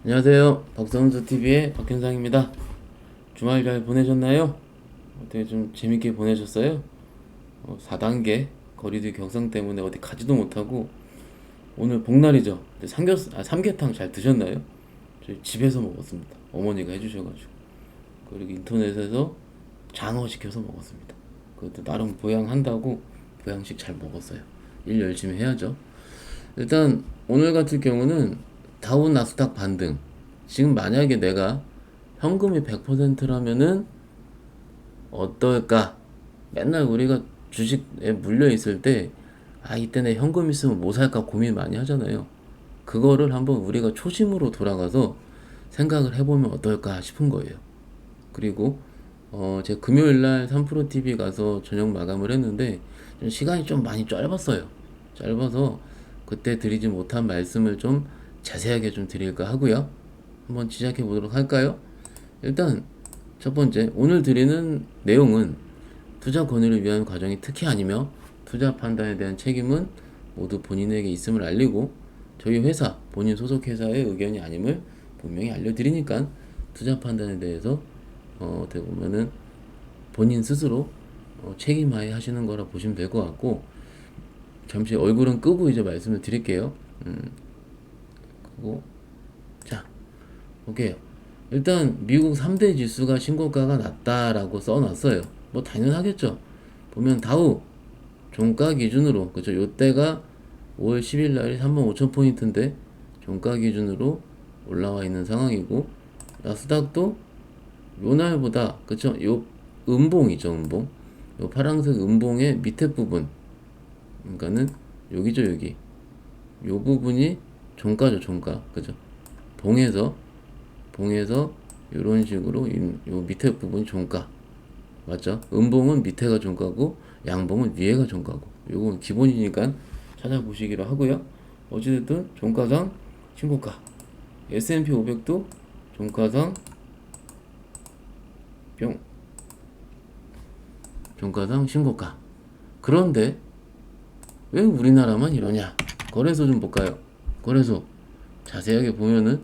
안녕하세요. 박선수TV의 박현상입니다. 주말 잘 보내셨나요? 어떻게 좀 재밌게 보내셨어요? 4단계 거리두기 경상 때문에 어디 가지도 못하고 오늘 복날이죠. 삼계탕 잘 드셨나요? 저희 집에서 먹었습니다. 어머니가 해주셔가지고. 그리고 인터넷에서 장어 시켜서 먹었습니다. 그것도 나름 보양한다고 보양식 잘 먹었어요. 일 열심히 해야죠. 일단 오늘 같은 경우는 다우 나스닥 반등. 지금 만약에 내가 현금이 100%라면은 어떨까? 맨날 우리가 주식에 물려 있을 때, 이때 내 현금 있으면 뭐 살까 고민 많이 하잖아요. 그거를 한번 우리가 초심으로 돌아가서 생각을 해보면 어떨까 싶은 거예요. 그리고 제가 금요일날 3프로TV 가서 저녁 마감을 했는데 좀 시간이 좀 많이 짧았어요. 짧아서 그때 드리지 못한 말씀을 좀 자세하게 좀 드릴까 하고요. 한번 시작해 보도록 할까요? 일단 첫 번째, 오늘 드리는 내용은 투자 권유를 위한 과정이 특히 아니며 투자 판단에 대한 책임은 모두 본인에게 있음을 알리고 저희 회사, 본인 소속 회사의 의견이 아님을 분명히 알려드리니까 투자 판단에 대해서 어떻게 보면은 본인 스스로 책임하에 하시는 거라 보시면 될 것 같고, 잠시 얼굴은 끄고 이제 말씀을 드릴게요. 그리고 자, 오케이. 일단 미국 3대 지수가 신고가가 낮다라고 써놨어요. 뭐 당연하겠죠. 보면 다우 종가 기준으로, 그죠? 요때가 5월 10일 날이 35,000포인트인데 종가 기준으로 올라와 있는 상황이고, 나스닥도 요 날보다, 그쵸? 요 음봉이죠, 음봉. 요 파란색 음봉의 밑에 부분, 그러니까는 여기죠, 여기. 요 부분이 종가죠, 종가. 그죠? 봉에서 이런 식으로 요 밑에 부분이 종가. 맞죠? 음봉은 밑에가 종가고 양봉은 위에가 종가고. 요건 기본이니까 찾아보시기로 하고요. 어찌됐든 종가상 신고가. S&P 500도 종가상 뿅. 종가상 신고가. 그런데 왜 우리나라만 이러냐? 거래소 좀 볼까요? 거래소 자세하게 보면은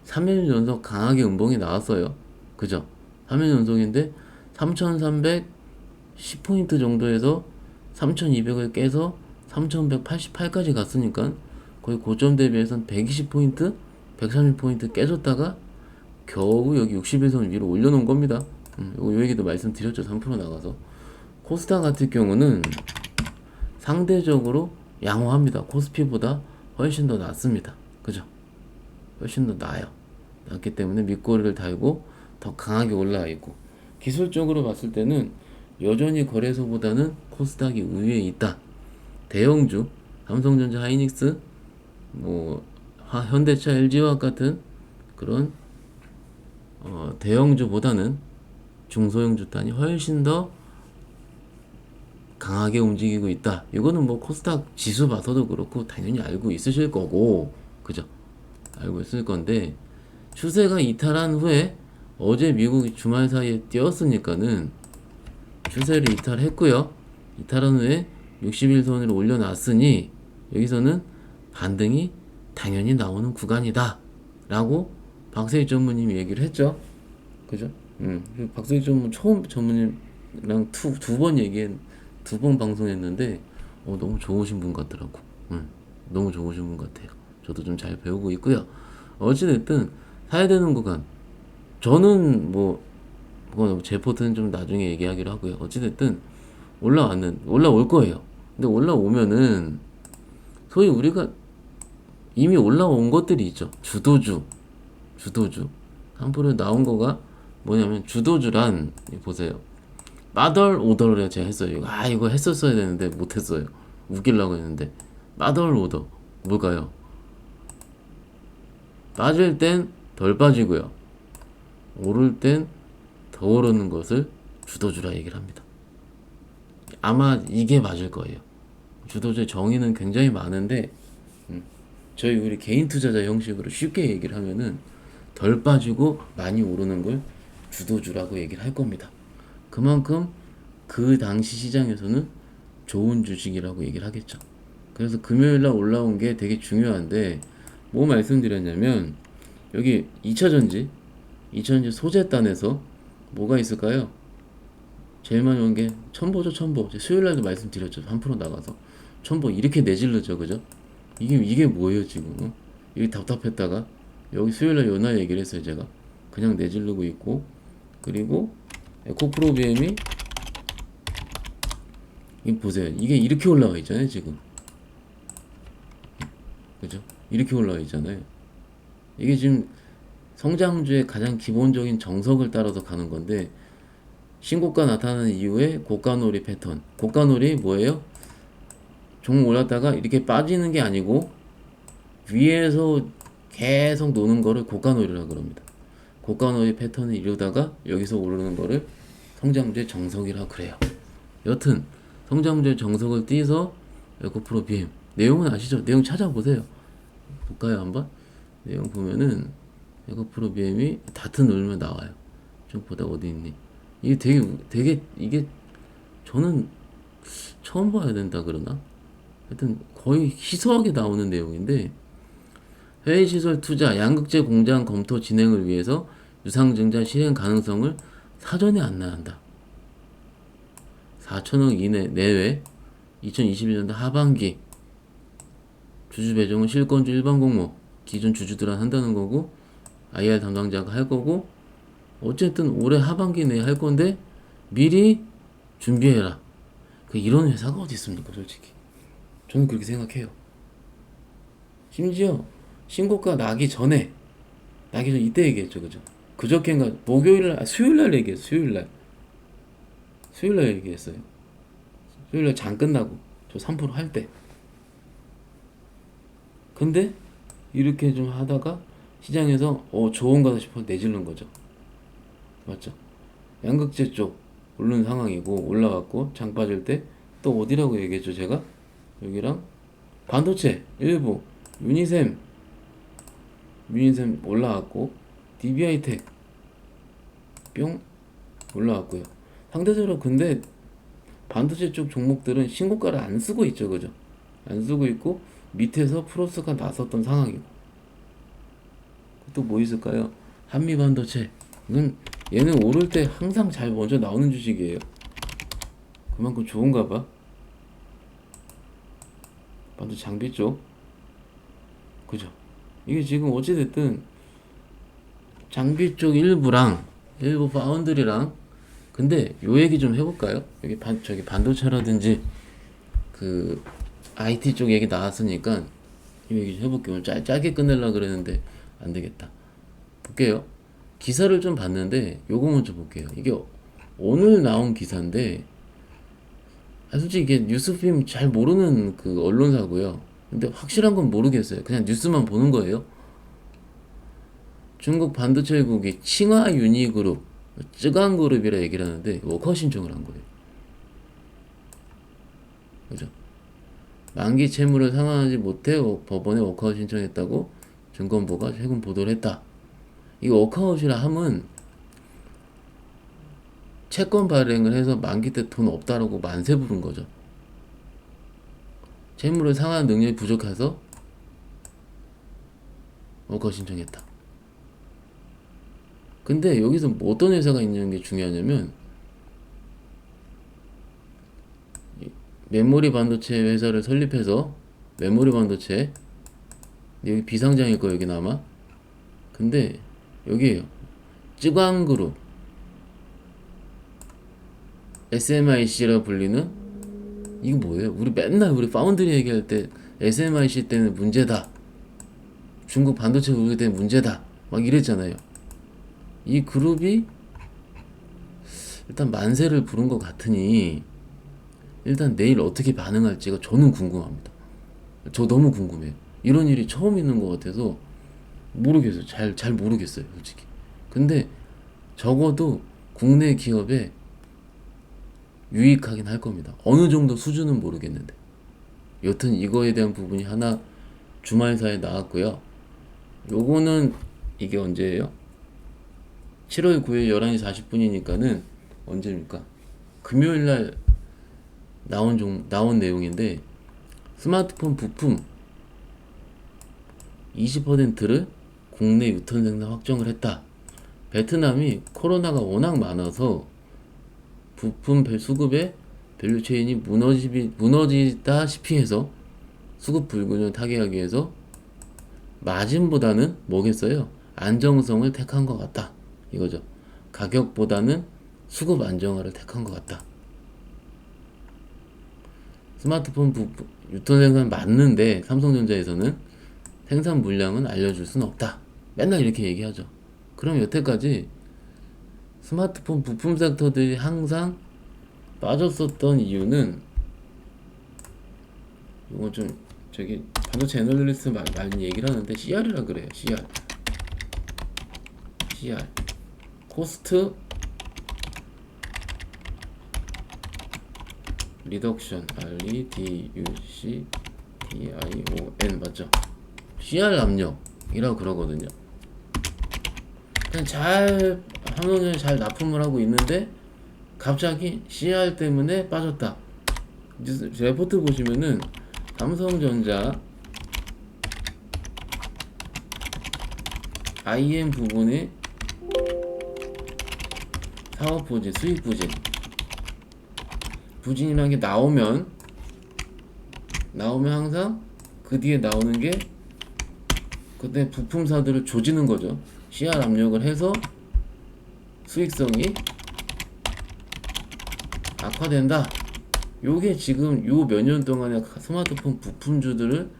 3일 연속 강하게 음봉이 나왔어요. 그죠? 3일 연속인데 3,310포인트 정도에서 3,200을 깨서 3,188까지 갔으니까 거의 고점 대비해서는 120포인트, 130포인트 깨졌다가 겨우 여기 61선 위로 올려놓은 겁니다. 요 얘기도 말씀드렸죠. 3% 나가서. 코스닥 같은 경우는 상대적으로 양호합니다. 코스피보다 훨씬 더 낫습니다. 그죠? 훨씬 더 나아요. 낮기 때문에 밑꼬리를 달고 더 강하게 올라와 있고, 기술적으로 봤을 때는 여전히 거래소보다는 코스닥이 우위에 있다. 대형주 삼성전자, 하이닉스, 뭐 현대차, LG화학 같은 그런 대형주보다는 중소형 주단이 훨씬 더 강하게 움직이고 있다. 이거는 뭐 코스닥 지수 봐서도 그렇고 당연히 알고 있으실 거고, 그죠? 알고 있을 건데, 추세가 이탈한 후에 어제 미국이 주말 사이에 뛰었으니까는 추세를 이탈했고요. 이탈한 후에 60일선으로 올려놨으니 여기서는 반등이 당연히 나오는 구간이다 라고 박세희 전무님이 얘기를 했죠. 그죠? 박세희 전무 처음 전무님이랑 두 번 얘기한, 두 번 방송했는데 너무 좋으신 분 같더라고. 너무 좋으신 분 같아요. 저도 좀 잘 배우고 있고요. 어찌됐든 사야 되는 구간, 저는 뭐 그건 제 포트는 좀 나중에 얘기하기로 하고요. 어찌됐든 올라올 거예요. 근데 올라오면은 소위 우리가 이미 올라온 것들이 있죠. 주도주 3% 나온 거가 뭐냐면, 주도주란 보세요. 마덜 오더를 제가 했어요. 이거 했었어야 되는데 못했어요. 웃기려고 했는데. 마덜 오더 뭘까요? 빠질 땐 덜 빠지고요, 오를 땐 더 오르는 것을 주도주라 얘기를 합니다. 아마 이게 맞을 거예요. 주도주의 정의는 굉장히 많은데, 저희 우리 개인 투자자 형식으로 쉽게 얘기를 하면은 덜 빠지고 많이 오르는 걸 주도주라고 얘기를 할 겁니다. 그만큼 그 당시 시장에서는 좋은 주식이라고 얘기를 하겠죠. 그래서 금요일날 올라온 게 되게 중요한데, 뭐 말씀드렸냐면 여기 2차전지 소재단에서 뭐가 있을까요? 제일 많이 온 게 첨보죠, 첨보. 수요일날도 말씀드렸죠. 3% 나가서 첨보 이렇게 내질르죠, 그죠? 이게 뭐예요 지금? 이게 답답했다가 여기 수요일날 연화 얘기를 했어요 제가. 그냥 내질르고 있고, 그리고 에코프로비엠이 이 보세요. 이게 이렇게 올라와 있잖아요 지금, 그죠? 이렇게 올라와 있잖아요. 이게 지금 성장주의 가장 기본적인 정석을 따라서 가는 건데, 신고가 나타나는 이후에 고가놀이 패턴. 고가놀이 뭐예요? 종 올랐다가 이렇게 빠지는 게 아니고 위에서 계속 노는 거를 고가놀이라고 그럽니다. 고가놀이 패턴을 이루다가 여기서 오르는 거를 성장주의 정석이라고 그래요. 여튼 성장주의 정석을 띄서 에코프로 BM 내용은 아시죠? 내용 찾아보세요. 볼까요 한번? 내용 보면은 에코프로 BM이 다트 누르면 나와요. 좀 보다 어디 있니? 이게 되게 이게 저는 처음 봐야 된다 그러나? 하여튼 거의 희소하게 나오는 내용인데, 해외시설 투자 양극재 공장 검토 진행을 위해서 유상증자 실행 가능성을 사전에 안내한다. 4천억 이내 내외 2021년도 하반기 주주 배정은 실권주 일반 공모 기존 주주들은 한다는 거고, IR 담당자가 할 거고, 어쨌든 올해 하반기 내에 할 건데 미리 준비해라. 이런 회사가 어디 있습니까 솔직히. 저는 그렇게 생각해요. 심지어 신고가 나기 전에 이때 얘기했죠, 그죠? 그저께인가 목요일날, 수요일날 얘기했어요. 수요일날 얘기했어요. 수요일날 장 끝나고 저 3%할 때. 근데 이렇게 좀 하다가 시장에서 좋은 거다 싶어 내질른 거죠. 맞죠? 양극재 쪽 오르는 상황이고 올라갔고, 장 빠질 때 또 어디라고 얘기했죠 제가? 여기랑 반도체 일부 유니셈 올라왔고, DBI텍 뿅 올라왔고요. 상대적으로 근데 반도체 쪽 종목들은 신고가를 안 쓰고 있죠, 그죠? 안 쓰고 있고 밑에서 플러스가 나섰던 상황이고. 또 뭐 있을까요? 한미반도체. 이건 얘는 오를 때 항상 잘 먼저 나오는 주식이에요. 그만큼 좋은가 봐. 반도체 장비 쪽, 그죠? 이게 지금 어찌됐든 장비 쪽 일부 파운드리랑, 근데 요 얘기 좀 해볼까요? 여기 저기 반도체라든지 그 IT 쪽 얘기 나왔으니까 이 얘기 좀 해볼게요. 오늘 짧게 끝내려고 그랬는데 안 되겠다. 볼게요. 기사를 좀 봤는데 요거 먼저 볼게요. 이게 오늘 나온 기사인데, 솔직히 이게 뉴스film 잘 모르는 그 언론사고요. 근데 확실한 건 모르겠어요. 그냥 뉴스만 보는 거예요. 중국 반도체국이 칭화 유니그룹, 쯔강그룹이라 얘기를 하는데 워커 신청을 한 거예요. 그죠? 만기 채무를 상환하지 못해 법원에 워커아웃 신청했다고 증권부가 최근 보도를 했다. 이 워커아웃이라 함은 채권 발행을 해서 만기 때 돈 없다라고 만세 부른 거죠. 채무를 상환 능력이 부족해서 워커아웃 신청했다. 근데 여기서 뭐 어떤 회사가 있는 게 중요하냐면, 메모리 반도체 회사를 설립해서, 메모리 반도체 여기 비상장일 거 여기 남아. 근데 여기에요. 쯔광그룹, SMIC라 불리는, 이거 뭐예요? 우리 파운드리 얘기할 때 SMIC 때는 문제다, 중국 반도체 우리 때문에 문제다 막 이랬잖아요. 이 그룹이 일단 만세를 부른 것 같으니 일단 내일 어떻게 반응할지가 저는 궁금합니다. 저 너무 궁금해요. 이런 일이 처음 있는 것 같아서 모르겠어요. 잘 모르겠어요, 솔직히. 근데 적어도 국내 기업에 유익하긴 할 겁니다. 어느 정도 수준은 모르겠는데. 여튼 이거에 대한 부분이 하나 주말사에 나왔고요. 요거는 이게 언제예요? 7월 9일 11시 40분이니까는 언제입니까? 금요일날 나온 내용인데, 스마트폰 부품 20%를 국내 유통 생산 확정을 했다. 베트남이 코로나가 워낙 많아서 부품 수급의 밸류체인이 무너지다시피 해서 수급 불균형을 타개하기 위해서 마진보다는 뭐겠어요? 안정성을 택한 것 같다. 이거죠. 가격보다는 수급 안정화를 택한 것 같다. 스마트폰 유통 생산 맞는데 삼성전자에서는 생산 물량은 알려줄 수는 없다. 맨날 이렇게 얘기하죠. 그럼 여태까지 스마트폰 부품 섹터들이 항상 빠졌었던 이유는, 이건 좀 저기 반도체 애널리스트 많이 얘기를 하는데 CR이라 그래요. CR 코스트 리덕션 REDUCTION 맞죠? CR 압력이라고 그러거든요. 그냥 삼성전자 잘 납품을 하고 있는데 갑자기 CR 때문에 빠졌다. 레포트 보시면은 삼성전자 IM 부분의 사업 부진, 수익 부진이라는 게 나오면 항상 그 뒤에 나오는 게 그때 부품사들을 조지는 거죠. CR 압력을 해서 수익성이 악화된다. 요게 지금 요 몇 년 동안에 스마트폰 부품주들을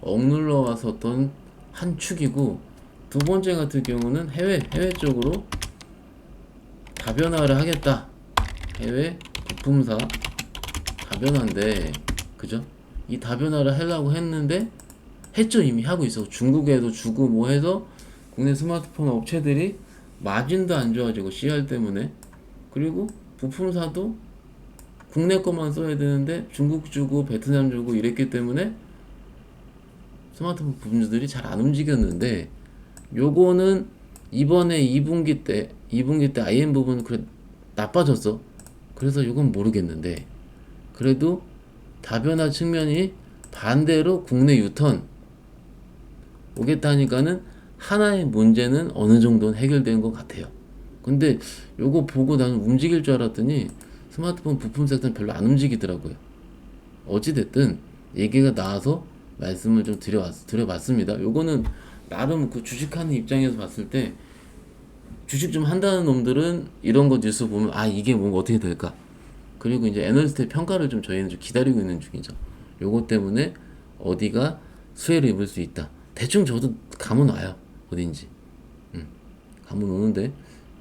억눌러 왔었던 한 축이고, 두 번째 같은 경우는 해외 쪽으로 다변화를 하겠다. 해외 부품사 다변화인데, 그죠? 이 다변화를 하려고 했는데 했죠. 이미 하고 있어. 중국에도 주고 뭐 해서 국내 스마트폰 업체들이 마진도 안 좋아지고 CR 때문에, 그리고 부품사도 국내 것만 써야 되는데 중국 주고 베트남 주고 이랬기 때문에 스마트폰 부품주들이 잘 안 움직였는데, 요거는 이번에 2분기 때 IM 부분 그래 나빠졌어. 그래서 요건 모르겠는데, 그래도 다변화 측면이 반대로 국내 유턴 오겠다니까는 하나의 문제는 어느 정도는 해결된 것 같아요. 근데 요거 보고 나는 움직일 줄 알았더니 스마트폰 부품 섹터는 별로 안 움직이더라고요. 어찌됐든 얘기가 나와서 말씀을 좀 드려봤습니다. 요거는 나름 그 주식하는 입장에서 봤을 때, 주식 좀 한다는 놈들은 이런 거 뉴스 보면 이게 뭔가 어떻게 될까, 그리고 이제 애널리스트의 평가를 좀 저희는 좀 기다리고 있는 중이죠. 요거 때문에 어디가 수혜를 입을 수 있다. 대충 저도 감은 와요. 어딘지. 감은 오는데,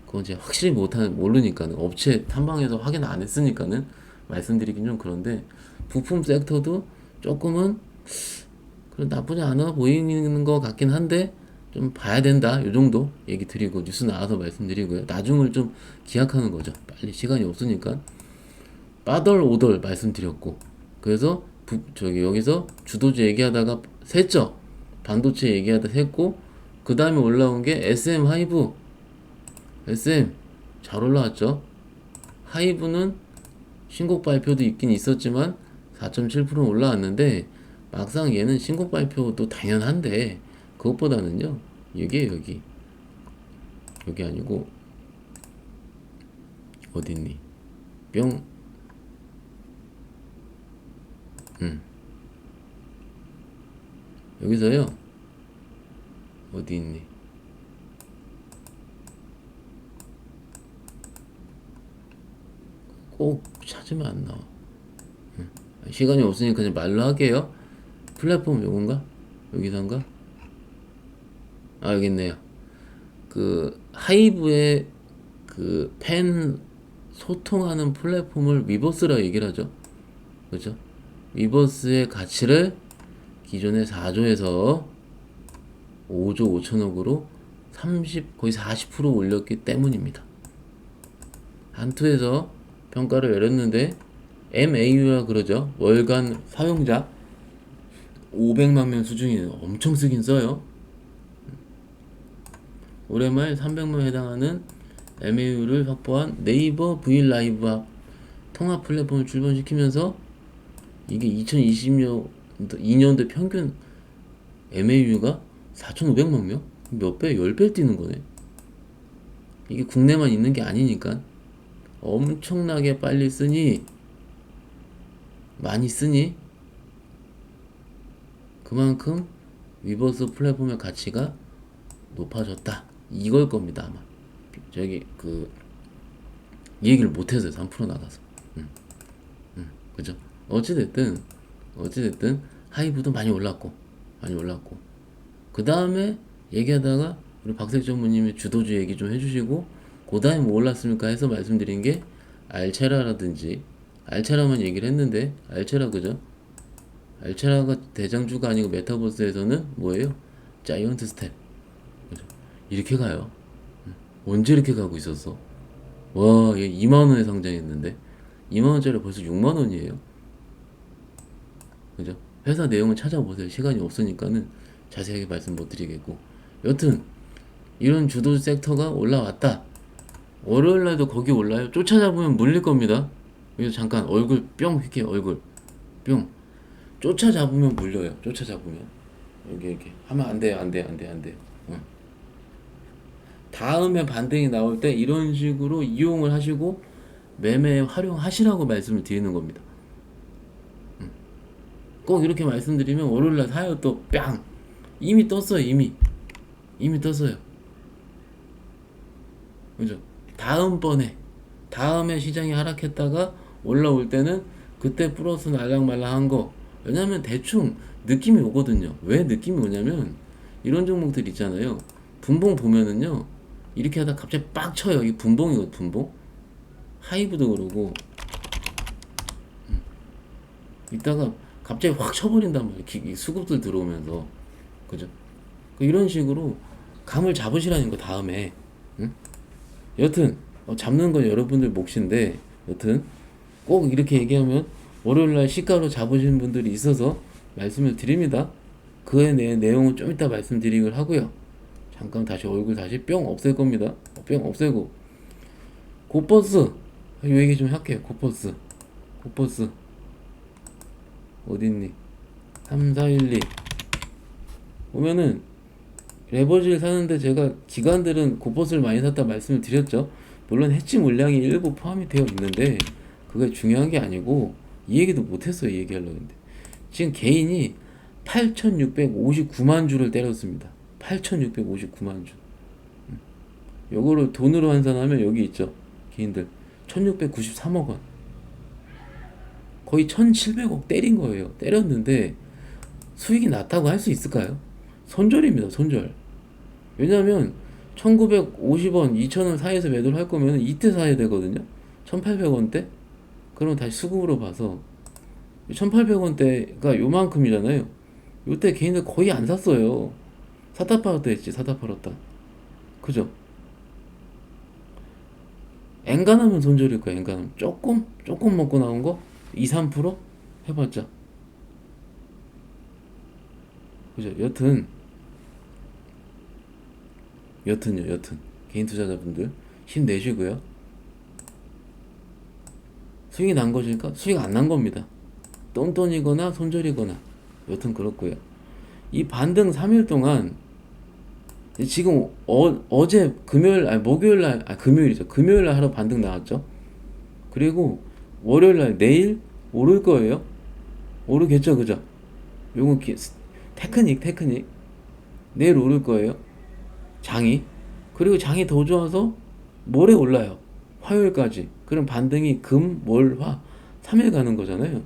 그건 제가 확실히 모르니까는, 업체 탐방해서 확인 안 했으니까는 말씀드리긴 좀 그런데, 부품 섹터도 조금은 나쁘지 않아 보이는 것 같긴 한데 좀 봐야 된다. 요 정도 얘기 드리고 뉴스 나와서 말씀드리고요. 나중을 좀 기약하는 거죠. 빨리 시간이 없으니까. 빠덜 오덜 말씀드렸고, 그래서 여기서 주도주 얘기하다가 샜죠. 반도체 얘기하다 샜고, 그 다음에 올라온 게 SM 하이브. SM 잘 올라왔죠. 하이브는 신곡 발표도 있긴 있었지만 4.7% 올라왔는데, 막상 얘는 신곡 발표도 당연한데 그것보다는요, 여기 아니고 어딨니? 여기서요, 어디 있니? 꼭 찾으면 안 나와. 시간이 없으니까 그냥 말로 할게요. 플랫폼 요건가? 여기선가? 여기 있네요. 그 하이브의 그 팬 소통하는 플랫폼을 위버스라 얘기를 하죠. 그죠? 위버스의 가치를 기존의 4조에서 5조 5천억으로 거의 40% 올렸기 때문입니다. 한투에서 평가를 내렸는데, MAU라 그러죠. 월간 사용자 500만 명 수준이 엄청 쓰긴 써요. 올해 말 300만 해당하는 MAU를 확보한 네이버 브이라이브 통합 플랫폼을 출범시키면서, 이게 2020년 2년도 평균 MAU가 4,500만 명? 몇 배? 10배 뛰는 거네. 이게 국내만 있는 게 아니니까. 엄청나게 빨리 쓰니, 많이 쓰니, 그만큼 위버스 플랫폼의 가치가 높아졌다. 이걸 겁니다, 아마. 저기, 이 얘기를 못해서요, 3% 나가서. 그죠? 어찌됐든, 하이브도 많이 올랐고, 그 다음에 얘기하다가, 우리 박색 전무님이 주도주 얘기 좀 해주시고, 그 다음에 뭐 올랐습니까 해서 말씀드린 게, 알체라라든지, 알체라만 얘기를 했는데, 알체라, 그죠? 알체라가 대장주가 아니고 메타버스에서는 뭐예요? 자이언트 스텝. 그죠? 이렇게 가요. 언제 이렇게 가고 있었어? 와, 얘 2만원에 상장했는데, 2만원짜리 벌써 6만원이에요. 그죠? 회사 내용을 찾아보세요. 시간이 없으니까는 자세하게 말씀 못 드리겠고. 여튼, 이런 주도 섹터가 올라왔다. 월요일날도 거기 올라요. 쫓아잡으면 물릴 겁니다. 여기서 잠깐 얼굴 뿅 휙해요. 얼굴 뿅. 쫓아잡으면 물려요. 쫓아잡으면. 여기 하면 안 돼요. 안 돼요. 응. 다음에 반등이 나올 때 이런 식으로 이용을 하시고 매매에 활용하시라고 말씀을 드리는 겁니다. 꼭 이렇게 말씀드리면 월요일날 사요. 또 뺨. 이미 떴어요. 이미 떴어요. 그죠? 다음에 시장이 하락했다가 올라올 때는 그때 플러스 날랑말랑한 거. 왜냐면 대충 느낌이 오거든요. 왜 느낌이 오냐면 이런 종목들 있잖아요. 분봉 보면은요. 이렇게 하다 갑자기 빡 쳐요. 이 분봉이거든, 분봉. 하이브도 그러고 이따가 갑자기 확 쳐버린단 말이에요. 수급들 들어오면서. 그죠? 이런 식으로 감을 잡으시라는 거 다음에. 응? 여튼 잡는 건 여러분들 몫인데 여튼 꼭 이렇게 얘기하면 월요일날 시가로 잡으시는 분들이 있어서 말씀을 드립니다. 그에 대한 내용은 좀 이따 말씀드리기를 하고요. 잠깐 다시 얼굴 다시 뿅 없앨 겁니다. 뿅 없애고 고버스 요 얘기 좀 할게요. 고버스 어딨니? 3412 보면은 레버지를 사는데 제가 기관들은 고버스를 많이 샀다 말씀을 드렸죠. 물론 해치 물량이 일부 포함이 되어 있는데 그게 중요한 게 아니고 이 얘기도 못했어요. 이 얘기하려고 했는데 지금 개인이 8,659만 주를 때렸습니다. 8,659만 주. 요거를 돈으로 환산하면 여기 있죠. 개인들 1,693억 원. 거의 1,700억 때린 거예요. 때렸는데 수익이 났다고 할 수 있을까요? 손절입니다. 손절. 왜냐면 1950원, 2000원 사이에서 매도를 할 거면 이때 사야 되거든요. 1800원대? 그럼 다시 수급으로 봐서 1800원대가 요만큼이잖아요. 요때 개인들 거의 안 샀어요. 사다 팔았다 했지. 사다 팔았다. 그죠? 엔간하면 손절일 거야. 엔간하면 조금 먹고 나온 거 2, 3% 해봤자. 그죠? 여튼요. 개인 투자자분들 힘내시고요. 수익이 난 것일까? 수익 안 난 겁니다. 똔똔이거나 손절이거나 여튼 그렇고요. 이 반등 3일 동안 지금 어제 금요일이죠. 금요일날 하루 반등 나왔죠. 그리고 월요일날 내일 오를 거예요. 오르겠죠, 그죠? 요건 테크닉 내일 오를 거예요. 장이. 그리고 장이 더 좋아서 모레 올라요. 화요일까지. 그럼 반등이 금, 월, 화 3일 가는 거잖아요.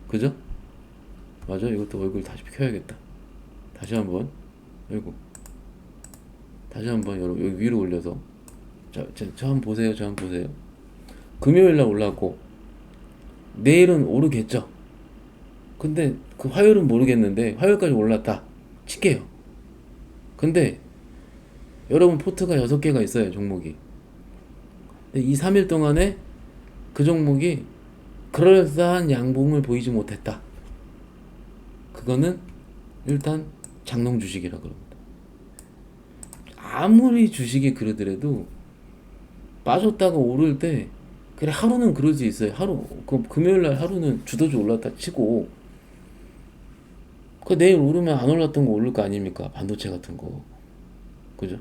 그죠? 맞아. 이것도 얼굴 다시 켜야겠다. 다시 한번. 아이고. 다시 한번 여러분 여기 위로 올려서 저 한번 보세요. 금요일날 올랐고 내일은 오르겠죠. 근데 그 화요일은 모르겠는데 화요일까지 올랐다 칠게요. 근데 여러분 포트가 6개가 있어요. 종목이. 근데 이 3일 동안에 그 종목이 그럴싸한 양봉을 보이지 못했다. 그거는 일단 장롱 주식이라 그럽니다. 아무리 주식이 그러더라도 빠졌다가 오를 때 그래 하루는 그럴 수 있어요. 금요일날 하루는 주도주 올랐다 치고 그 내일 오르면 안 올랐던 거 오를 거 아닙니까? 반도체 같은 거. 그죠?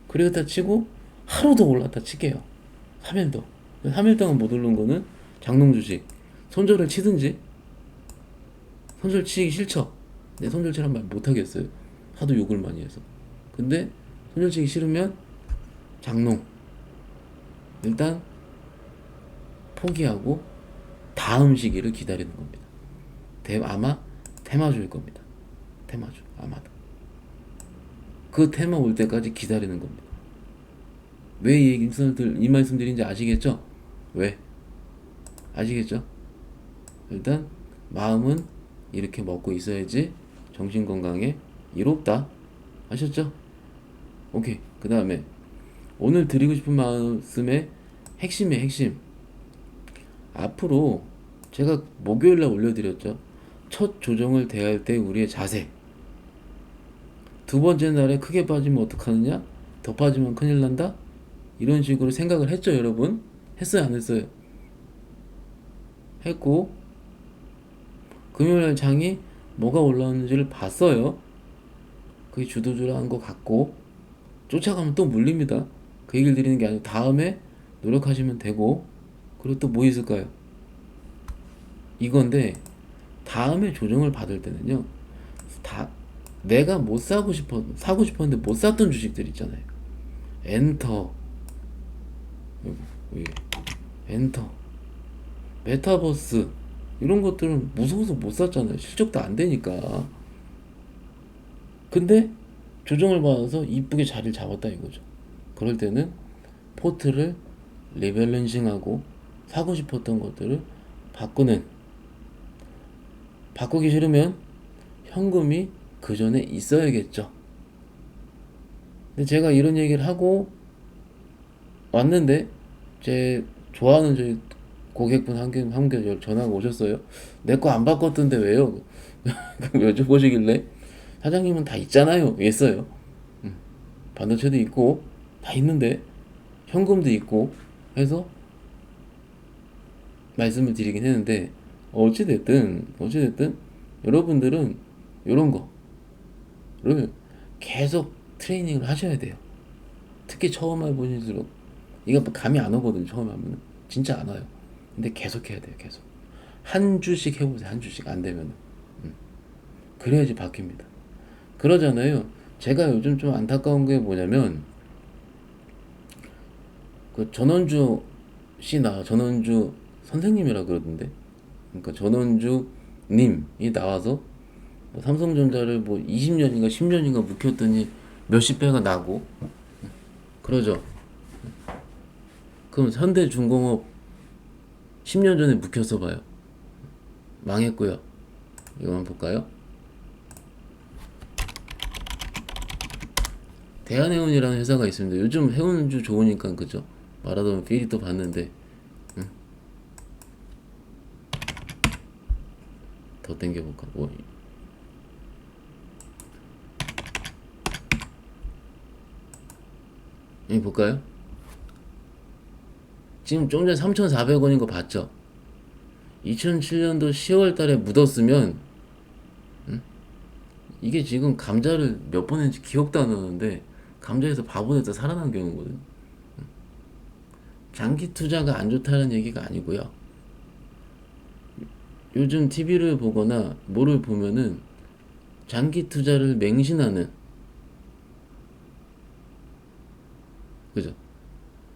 그러다 치고 하루 더 올랐다 칠게요. 3일 더. 3일 동안 못 오른 거는 장롱 주식. 손절을 치든지. 손절 치기 싫죠? 내 손절 치란 말 못하겠어요. 하도 욕을 많이 해서. 근데 손절 치기 싫으면 장롱. 일단 포기하고 다음 시기를 기다리는 겁니다. 아마 테마주일 겁니다. 테마주. 아마도. 그 테마 올 때까지 기다리는 겁니다. 왜 이 말씀 드린지 아시겠죠? 왜? 아시겠죠? 일단 마음은 이렇게 먹고 있어야지 정신 건강에 이롭다. 아셨죠? 오케이. 그 다음에 오늘 드리고 싶은 말씀의 핵심의 핵심. 앞으로 제가 목요일날 올려드렸죠. 첫 조정을 대할 때 우리의 자세. 두 번째 날에 크게 빠지면 어떡하느냐? 더 빠지면 큰일 난다? 이런 식으로 생각을 했죠, 여러분? 했어요, 안 했어요? 했고, 금요일날 장이 뭐가 올라오는지를 봤어요. 그게 주도주라는 것 같고, 쫓아가면 또 물립니다. 그 얘기를 드리는 게 아니고, 다음에 노력하시면 되고, 그리고 또 뭐 있을까요? 이건데, 다음에 조정을 받을 때는요, 다, 내가 못 사고 싶었는데 못 샀던 주식들 있잖아요. 엔터, 여기, 엔터, 메타버스, 이런 것들은 무서워서 못 샀잖아요. 실적도 안 되니까. 근데 조정을 받아서 이쁘게 자리를 잡았다 이거죠. 그럴 때는 포트를 리밸런싱하고 사고 싶었던 것들을 바꾸는, 바꾸기 싫으면 현금이 그 전에 있어야겠죠. 근데 제가 이런 얘기를 하고 왔는데 제 좋아하는 저희 고객분 한 개 전화가 오셨어요. 내 거 안 바꿨던데 왜요? 여쭤보시길래 사장님은 다 있잖아요. 했어요. 반도체도 있고 다 있는데 현금도 있고 해서 말씀을 드리긴 했는데 어찌됐든 여러분들은 이런 거를 계속 트레이닝을 하셔야 돼요. 특히 처음 해보실수록 이거 감이 안 오거든요. 처음 하면은 진짜 안 와요. 근데 계속 해야 돼요. 계속 한 주씩 해보세요. 한 주씩 안 되면은 그래야지 바뀝니다. 그러잖아요. 제가 요즘 좀 안타까운 게 뭐냐면 그 전원주 전원주 선생님이라 그러던데. 그러니까 전원주 님이 나와서 뭐 삼성전자를 뭐 20년인가 10년인가 묵혔더니 몇십 배가 나고 그러죠. 그럼 현대중공업 10년 전에 묵혔어 봐요. 망했고요. 이거 한번 볼까요? 대한해운이라는 회사가 있습니다. 요즘 해운주 좋으니까 그죠? 말하다 필이 또 봤는데 더 땡겨볼까? 뭐. 여기 볼까요? 지금 좀 전에 3,400원인 거 봤죠? 2007년도 10월 달에 묻었으면 이게 지금 감자를 몇 번 했는지 기억도 안 나는데 감자에서 바보 돼서 살아난 경우거든. 장기 투자가 안 좋다는 얘기가 아니고요. 요즘 TV를 보거나 뭐를 보면은 장기 투자를 맹신하는, 그죠?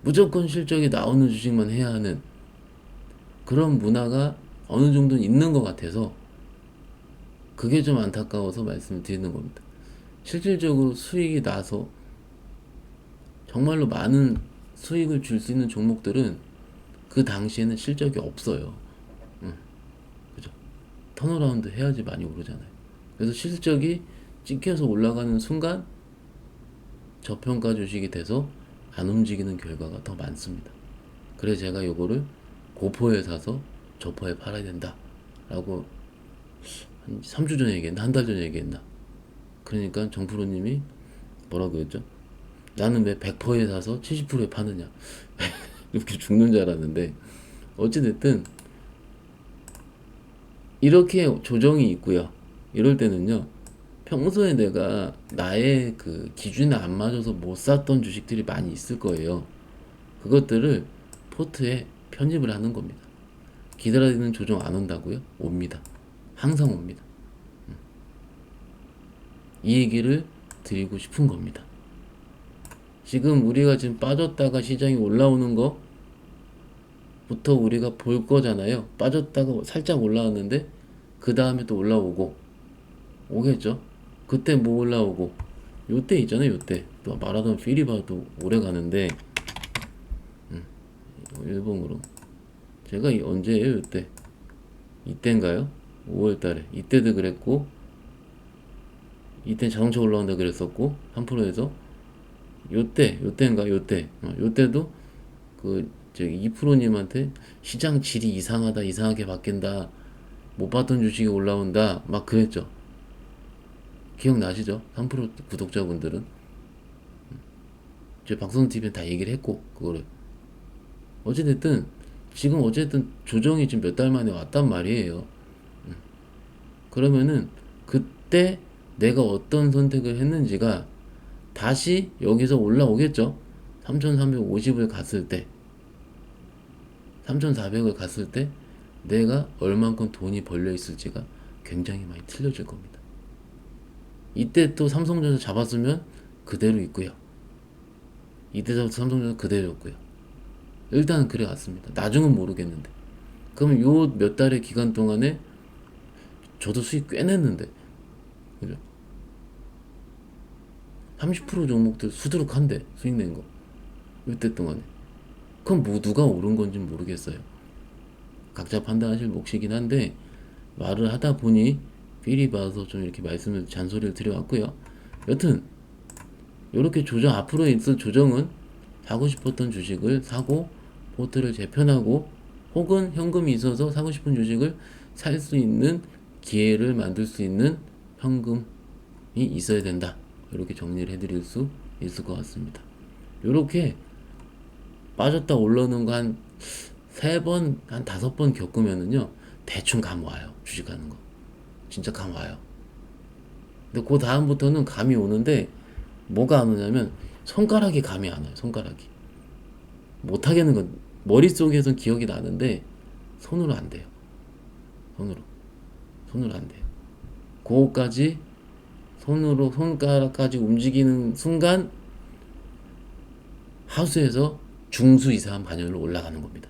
무조건 실적이 나오는 주식만 해야 하는 그런 문화가 어느 정도는 있는 것 같아서 그게 좀 안타까워서 말씀을 드리는 겁니다. 실질적으로 수익이 나서 정말로 많은 수익을 줄 수 있는 종목들은 그 당시에는 실적이 없어요. 그죠? 턴어라운드 해야지 많이 오르잖아요. 그래서 실적이 찍혀서 올라가는 순간 저평가 주식이 돼서 안 움직이는 결과가 더 많습니다. 그래서 제가 요거를 고포에 사서 저포에 팔아야 된다 라고 한 3주 전에 얘기했나? 한 달 전에 얘기했나? 그러니까 정프로님이 뭐라 그랬죠? 나는 왜 100%에 사서 70%에 파느냐? 이렇게 죽는 줄 알았는데 어찌됐든 이렇게 조정이 있고요. 이럴 때는요, 평소에 내가 나의 그 기준에 안 맞아서 못 샀던 주식들이 많이 있을 거예요. 그것들을 포트에 편입을 하는 겁니다. 기다리는 조정 안 온다고요? 옵니다. 항상 옵니다. 이 얘기를 드리고 싶은 겁니다. 지금 우리가 지금 빠졌다가 시장이 올라오는 거부터 우리가 볼 거잖아요. 빠졌다가 살짝 올라왔는데 그 다음에 또 올라오고 오겠죠. 그때 뭐 올라오고 요때 있잖아요. 요때 또 말하던 피리바도 오래 가는데 일봉으로 제가 언제예요? 요때 이때인가요? 5월달에 이때도 그랬고 이때 자동차 올라온다 그랬었고 3%에서 요때인가 요때도 그 저기 2%님한테 시장 질이 이상하다 이상하게 바뀐다 못 봤던 주식이 올라온다 막 그랬죠. 기억나시죠? 3% 구독자분들은 제 박성TV는 다 얘기를 했고 그거를 어찌됐든 지금 어쨌든 조정이 지금 몇 달 만에 왔단 말이에요. 그러면은 그때 내가 어떤 선택을 했는지가 다시 여기서 올라오겠죠. 3350을 갔을 때 3400을 갔을 때 내가 얼만큼 돈이 벌려 있을지가 굉장히 많이 틀려질 겁니다. 이때 또 삼성전자 잡았으면 그대로 있고요. 이때 잡아서 삼성전자 그대로 있고요. 일단은 그래 왔습니다. 나중은 모르겠는데. 그럼 요 몇 달의 기간 동안에 저도 수익 꽤 냈는데, 그죠? 30% 종목들 수두룩한데 수익 낸 거. 이때 동안에. 그럼 뭐 누가 옳은 건지 모르겠어요. 각자 판단하실 몫이긴 한데 말을 하다 보니 필이 봐서 좀 이렇게 말씀을 잔소리를 드려왔고요. 여튼 이렇게 조정 앞으로 있을 조정은 사고 싶었던 주식을 사고 포트를 재편하고 혹은 현금이 있어서 사고 싶은 주식을 살 수 있는 기회를 만들 수 있는 현금이 있어야 된다. 이렇게 정리를 해드릴 수 있을 것 같습니다. 이렇게 빠졌다 올라오는 거 한 3번, 한 5번 겪으면은요, 대충 감 와요. 주식하는 거. 진짜 감 와요. 근데 그 다음부터는 감이 오는데, 뭐가 안 오냐면, 손가락이 감이 안 와요. 손가락이. 못하겠는 건, 머릿속에선 기억이 나는데, 손으로 안 돼요. 손으로. 손으로 안 돼요. 그거까지, 손으로, 손가락까지 움직이는 순간, 하수에서 중수 이상 반열로 올라가는 겁니다.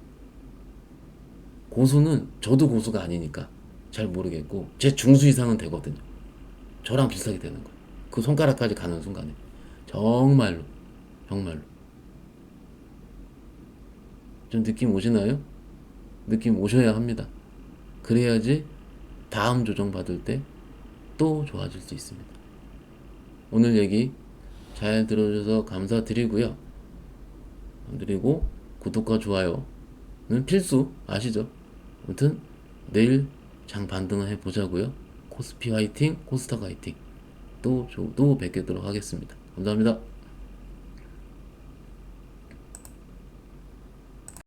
고수는 저도 고수가 아니니까 잘 모르겠고 제 중수 이상은 되거든요. 저랑 비슷하게 되는 거예요. 그 손가락까지 가는 순간에 정말로 정말로 좀 느낌 오시나요? 느낌 오셔야 합니다. 그래야지 다음 조정 받을 때 또 좋아질 수 있습니다. 오늘 얘기 잘 들어줘서 감사드리고요. 그리고 구독과 좋아요는 필수 아시죠? 아무튼 내일 장 반등을 해보자고요. 코스피 화이팅, 코스닥 화이팅. 또 뵙도록 하겠습니다. 감사합니다.